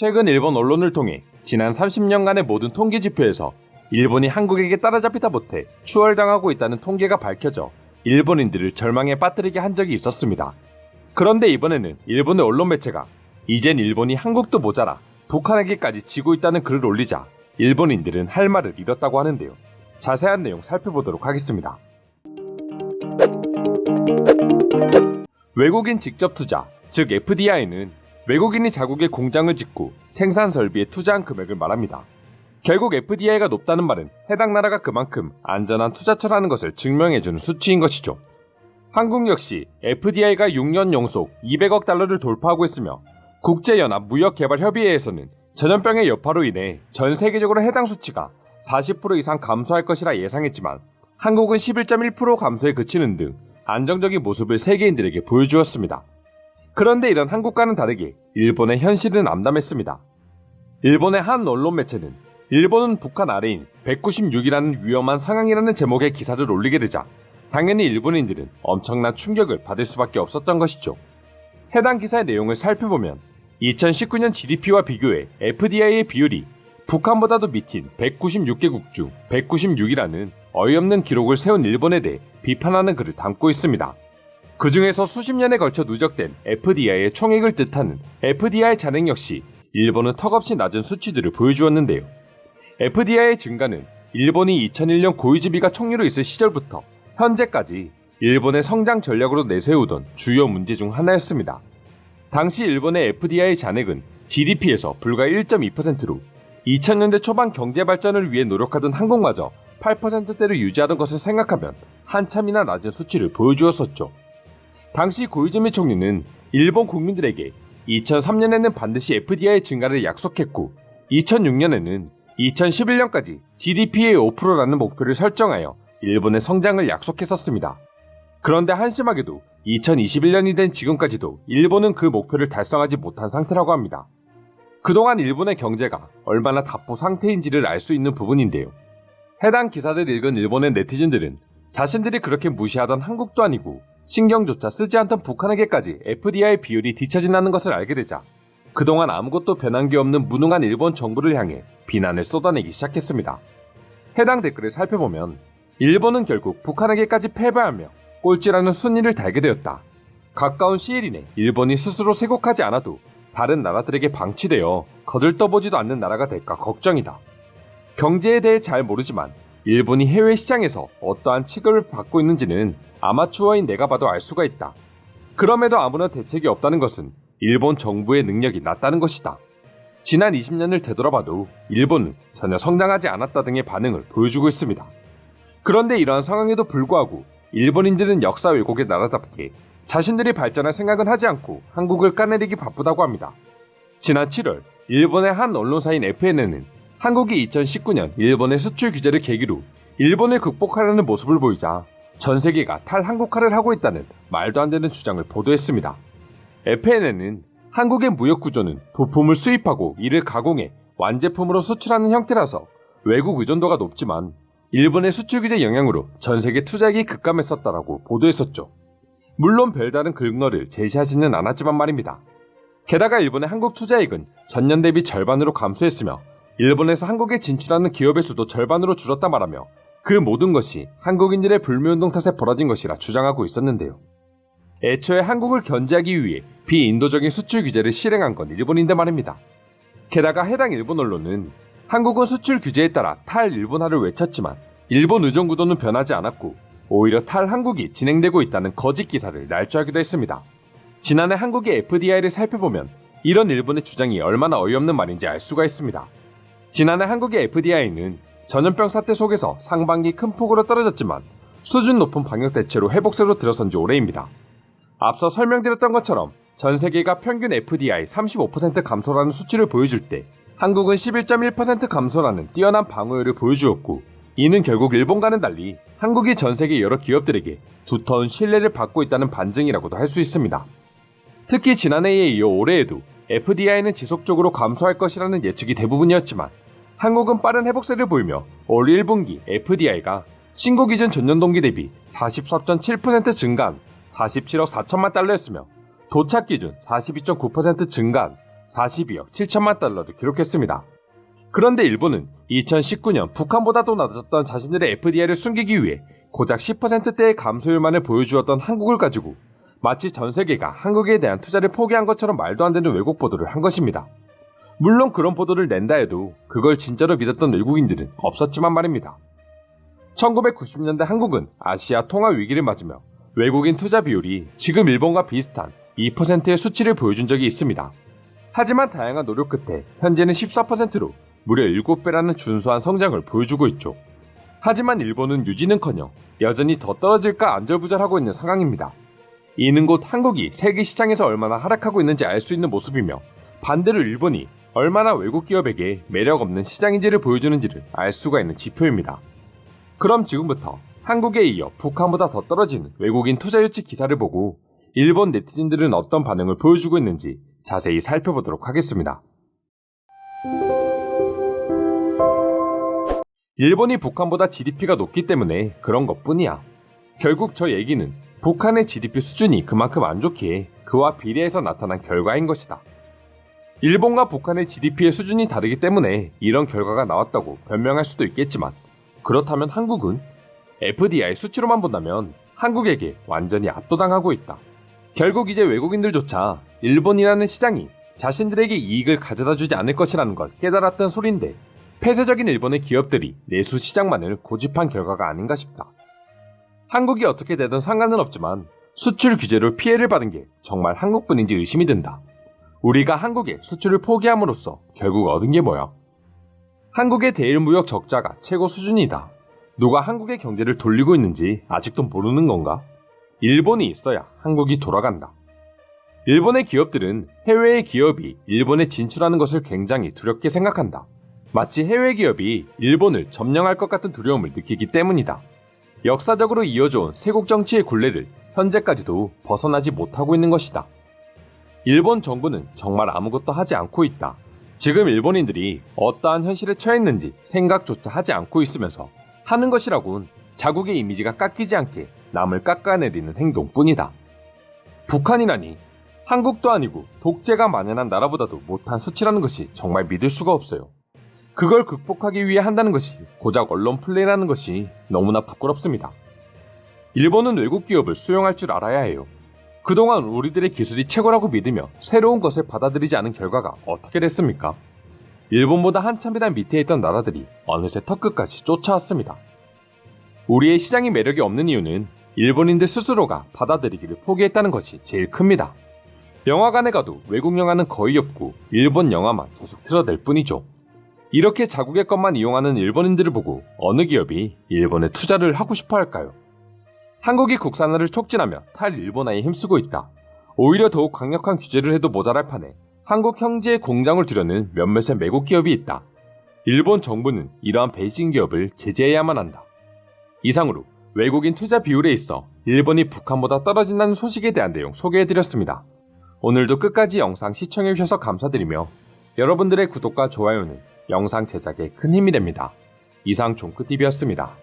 최근 일본 언론을 통해 지난 30년간의 모든 통계 지표에서 일본이 한국에게 따라잡히다 못해 추월당하고 있다는 통계가 밝혀져 일본인들을 절망에 빠뜨리게 한 적이 있었습니다. 그런데 이번에는 일본의 언론 매체가 이젠 일본이 한국도 모자라 북한에게까지 지고 있다는 글을 올리자 일본인들은 할 말을 잃었다고 하는데요. 자세한 내용 살펴보도록 하겠습니다. 외국인 직접 투자, 즉 FDI는 외국인이 자국에 공장을 짓고 생산 설비에 투자한 금액을 말합니다. 결국 FDI가 높다는 말은 해당 나라가 그만큼 안전한 투자처라는 것을 증명해주는 수치인 것이죠. 한국 역시 FDI가 6년 연속 200억 달러를 돌파하고 있으며 국제연합 무역개발협의회에서는 전염병의 여파로 인해 전 세계적으로 해당 수치가 40% 이상 감소할 것이라 예상했지만 한국은 11.1% 감소에 그치는 등 안정적인 모습을 세계인들에게 보여주었습니다. 그런데 이런 한국과는 다르게 일본의 현실은 암담했습니다. 일본의 한 언론 매체는 일본은 북한 아래인 196이라는 위험한 상황이라는 제목의 기사를 올리게 되자 당연히 일본인들은 엄청난 충격을 받을 수밖에 없었던 것이죠. 해당 기사의 내용을 살펴보면 2019년 GDP와 비교해 FDI의 비율이 북한보다도 밑인 196개국 중 196이라는 어이없는 기록을 세운 일본에 대해 비판하는 글을 담고 있습니다. 그 중에서 수십 년에 걸쳐 누적된 FDI의 총액을 뜻하는 FDI 잔액 역시 일본은 턱없이 낮은 수치들을 보여주었는데요. FDI의 증가는 일본이 2001년 고위지비가 총리로 있을 시절부터 현재까지 일본의 성장 전략으로 내세우던 주요 문제 중 하나였습니다. 당시 일본의 FDI 잔액은 GDP에서 불과 1.2%로 2000년대 초반 경제 발전을 위해 노력하던 한국마저 8%대를 유지하던 것을 생각하면 한참이나 낮은 수치를 보여주었었죠. 당시 고이즈미 총리는 일본 국민들에게 2003년에는 반드시 FDI 증가를 약속했고 2006년에는 2011년까지 GDP의 5%라는 목표를 설정하여 일본의 성장을 약속했었습니다. 그런데 한심하게도 2021년이 된 지금까지도 일본은 그 목표를 달성하지 못한 상태라고 합니다. 그동안 일본의 경제가 얼마나 답보 상태인지를 알 수 있는 부분인데요. 해당 기사를 읽은 일본의 네티즌들은 자신들이 그렇게 무시하던 한국도 아니고 신경조차 쓰지 않던 북한에게까지 FDI 비율이 뒤처진다는 것을 알게 되자 그동안 아무것도 변한 게 없는 무능한 일본 정부를 향해 비난을 쏟아내기 시작했습니다. 해당 댓글을 살펴보면 일본은 결국 북한에게까지 패배하며 꼴찌라는 순위를 달게 되었다. 가까운 시일 이내 일본이 스스로 쇄국하지 않아도 다른 나라들에게 방치되어 거들떠보지도 않는 나라가 될까 걱정이다. 경제에 대해 잘 모르지만 일본이 해외 시장에서 어떠한 취급을 받고 있는지는 아마추어인 내가 봐도 알 수가 있다. 그럼에도 아무런 대책이 없다는 것은 일본 정부의 능력이 낮다는 것이다. 지난 20년을 되돌아봐도 일본은 전혀 성장하지 않았다 등의 반응을 보여주고 있습니다. 그런데 이러한 상황에도 불구하고 일본인들은 역사 왜곡의 나라답게 자신들이 발전할 생각은 하지 않고 한국을 까내리기 바쁘다고 합니다. 지난 7월 일본의 한 언론사인 FNN은 한국이 2019년 일본의 수출 규제를 계기로 일본을 극복하려는 모습을 보이자 전 세계가 탈한국화를 하고 있다는 말도 안 되는 주장을 보도했습니다. FNN은 한국의 무역 구조는 부품을 수입하고 이를 가공해 완제품으로 수출하는 형태라서 외국 의존도가 높지만 일본의 수출 규제 영향으로 전 세계 투자액이 급감했었다라고 보도했었죠. 물론 별다른 근거를 제시하지는 않았지만 말입니다. 게다가 일본의 한국 투자액은 전년 대비 절반으로 감소했으며 일본에서 한국에 진출하는 기업의 수도 절반으로 줄었다 말하며 그 모든 것이 한국인들의 불매운동 탓에 벌어진 것이라 주장하고 있었는데요. 애초에 한국을 견제하기 위해 비인도적인 수출 규제를 실행한 건 일본인데 말입니다. 게다가 해당 일본 언론은 한국은 수출 규제에 따라 탈일본화를 외쳤지만 일본 의존 구도는 변하지 않았고 오히려 탈한국이 진행되고 있다는 거짓 기사를 날조하기도 했습니다. 지난해 한국의 FDI를 살펴보면 이런 일본의 주장이 얼마나 어이없는 말인지 알 수가 있습니다. 지난해 한국의 FDI는 전염병 사태 속에서 상반기 큰 폭으로 떨어졌지만 수준 높은 방역 대체로 회복세로 들어선 지 오래입니다. 앞서 설명드렸던 것처럼 전 세계가 평균 FDI 35% 감소라는 수치를 보여줄 때 한국은 11.1% 감소라는 뛰어난 방어율을 보여주었고 이는 결국 일본과는 달리 한국이 전 세계 여러 기업들에게 두터운 신뢰를 받고 있다는 반증이라고도 할 수 있습니다. 특히 지난해에 이어 올해에도 FDI는 지속적으로 감소할 것이라는 예측이 대부분이었지만 한국은 빠른 회복세를 보이며 올 1분기 FDI가 신고 기준 전년 동기 대비 44.7% 증가한 47억 4천만 달러였으며 도착 기준 42.9% 증가한 42억 7천만 달러를 기록했습니다. 그런데 일본은 2019년 북한보다도 낮았던 자신들의 FDI를 숨기기 위해 고작 10%대의 감소율만을 보여주었던 한국을 가지고 마치 전 세계가 한국에 대한 투자를 포기한 것처럼 말도 안 되는 왜곡 보도를 한 것입니다. 물론 그런 보도를 낸다 해도 그걸 진짜로 믿었던 외국인들은 없었지만 말입니다. 1990년대 한국은 아시아 통화 위기를 맞으며 외국인 투자 비율이 지금 일본과 비슷한 2%의 수치를 보여준 적이 있습니다. 하지만 다양한 노력 끝에 현재는 14%로 무려 7배라는 준수한 성장을 보여주고 있죠. 하지만 일본은 유지는커녕 여전히 더 떨어질까 안절부절하고 있는 상황입니다. 이는 곧 한국이 세계 시장에서 얼마나 하락하고 있는지 알 수 있는 모습이며 반대로 일본이 얼마나 외국 기업에게 매력 없는 시장인지를 보여주는지를 알 수가 있는 지표입니다. 그럼 지금부터 한국에 이어 북한보다 더 떨어지는 외국인 투자 유치 기사를 보고 일본 네티즌들은 어떤 반응을 보여주고 있는지 자세히 살펴보도록 하겠습니다. 일본이 북한보다 GDP가 높기 때문에 그런 것뿐이야. 결국 저 얘기는 북한의 GDP 수준이 그만큼 안 좋기에 그와 비례해서 나타난 결과인 것이다. 일본과 북한의 GDP의 수준이 다르기 때문에 이런 결과가 나왔다고 변명할 수도 있겠지만 그렇다면 한국은 FDI 수치로만 본다면 한국에게 완전히 압도당하고 있다. 결국 이제 외국인들조차 일본이라는 시장이 자신들에게 이익을 가져다 주지 않을 것이라는 걸 깨달았던 소린데 폐쇄적인 일본의 기업들이 내수 시장만을 고집한 결과가 아닌가 싶다. 한국이 어떻게 되든 상관은 없지만 수출 규제로 피해를 받은 게 정말 한국뿐인지 의심이 든다. 우리가 한국에 수출을 포기함으로써 결국 얻은 게 뭐야? 한국의 대일 무역 적자가 최고 수준이다. 누가 한국의 경제를 돌리고 있는지 아직도 모르는 건가? 일본이 있어야 한국이 돌아간다. 일본의 기업들은 해외의 기업이 일본에 진출하는 것을 굉장히 두렵게 생각한다. 마치 해외 기업이 일본을 점령할 것 같은 두려움을 느끼기 때문이다. 역사적으로 이어져온 세국 정치의 굴레를 현재까지도 벗어나지 못하고 있는 것이다. 일본 정부는 정말 아무것도 하지 않고 있다. 지금 일본인들이 어떠한 현실에 처했는지 생각조차 하지 않고 있으면서 하는 것이라곤 자국의 이미지가 깎이지 않게 남을 깎아내리는 행동뿐이다. 북한이라니 한국도 아니고 독재가 만연한 나라보다도 못한 수치라는 것이 정말 믿을 수가 없어요. 그걸 극복하기 위해 한다는 것이 고작 언론 플레이라는 것이 너무나 부끄럽습니다. 일본은 외국 기업을 수용할 줄 알아야 해요. 그동안 우리들의 기술이 최고라고 믿으며 새로운 것을 받아들이지 않은 결과가 어떻게 됐습니까? 일본보다 한참이나 밑에 있던 나라들이 어느새 턱끝까지 쫓아왔습니다. 우리의 시장이 매력이 없는 이유는 일본인들 스스로가 받아들이기를 포기했다는 것이 제일 큽니다. 영화관에 가도 외국 영화는 거의 없고 일본 영화만 계속 틀어댈 뿐이죠. 이렇게 자국의 것만 이용하는 일본인들을 보고 어느 기업이 일본에 투자를 하고 싶어 할까요? 한국이 국산화를 촉진하며 탈일본화에 힘쓰고 있다. 오히려 더욱 강력한 규제를 해도 모자랄 판에 한국 형제의 공장을 두려는 몇몇의 외국 기업이 있다. 일본 정부는 이러한 베이징 기업을 제재해야만 한다. 이상으로 외국인 투자 비율에 있어 일본이 북한보다 떨어진다는 소식에 대한 내용 소개해드렸습니다. 오늘도 끝까지 영상 시청해주셔서 감사드리며 여러분들의 구독과 좋아요는 영상 제작에 큰 힘이 됩니다. 이상 종크TV였습니다.